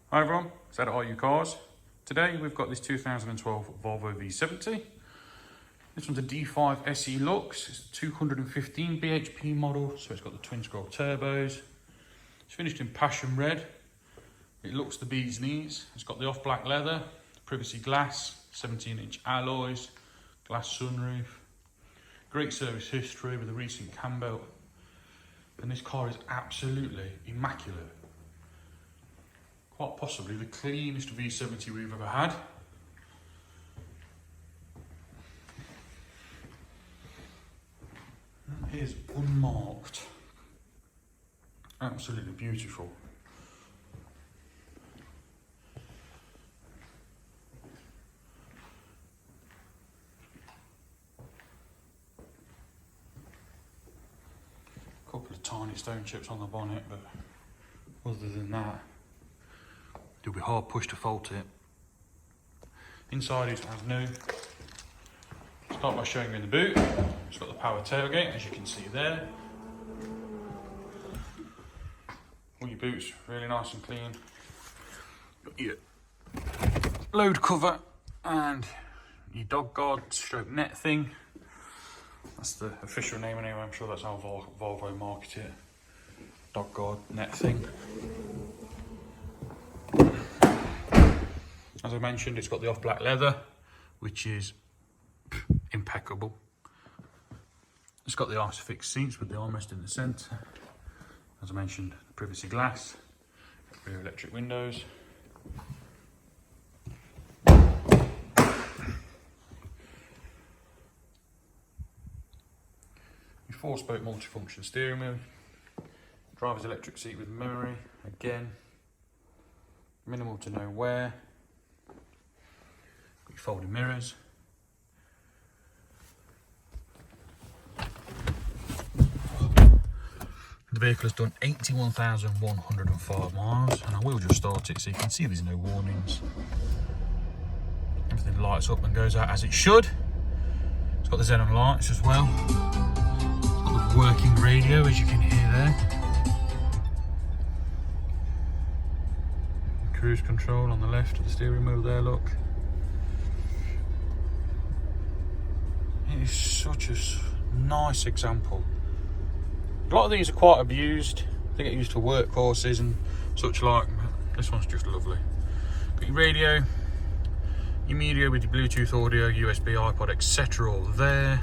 Hi everyone, it's Ed at Are You Cars. Today we've got this 2012 Volvo V70. This one's a D5 SE Lux. It's a 215 bhp model, so it's got the twin scroll turbos. It's finished in passion red. It looks the bee's knees. It's got the off black leather, privacy glass, 17-inch alloys, glass sunroof. Great service history with a recent cam belt. And this car is absolutely immaculate. Quite possibly the cleanest V70 we've ever had. It is unmarked. Absolutely beautiful. Couple of tiny stone chips on the bonnet, but other than that, you'll be hard pushed to fault it. Inside is as new. Start by showing you in the boot. It's got the power tailgate, as you can see there. All your boots really nice and clean. Got your load cover and your dog guard stroke net thing. That's the official name anyway. I'm sure that's how Volvo market it. Dog guard net thing. As I mentioned, it's got the off black leather, which is impeccable. It's got the Isofix seats with the armrest in the centre. As I mentioned, privacy glass, rear electric windows. Your 4-spoke multifunction steering wheel. Driver's electric seat with memory, again. Minimal to no wear. Got your folding mirrors. The vehicle has done 81,105 miles, and I will just start it so you can see there's no warnings. Everything lights up and goes out as it should. It's got the xenon lights as well. It's got the working radio, as you can hear there. Cruise control on the left of the steering wheel there, look. It is such a nice example. A lot of these are quite abused. They get used for work courses and such like. This one's just lovely. Got your radio, your media with your Bluetooth audio, USB, iPod, etc. all there.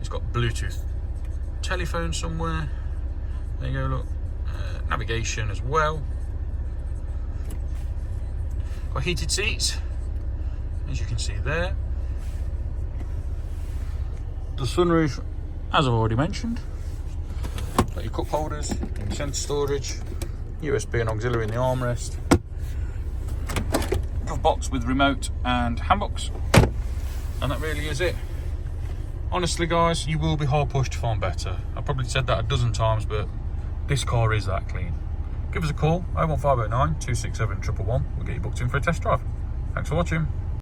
It's got Bluetooth telephone somewhere. There you go, look. Navigation as well. Got heated seats, as you can see there. The sunroof, as I've already mentioned. Got your cup holders, centre storage, USB and auxiliary in the armrest. Glove box with remote and handbooks. And that really is it. Honestly guys, you will be hard pushed to find better. I've probably said that a dozen times, but this car is that clean. Give us a call, 01509 267 111. We'll get you booked in for a test drive. Thanks for watching.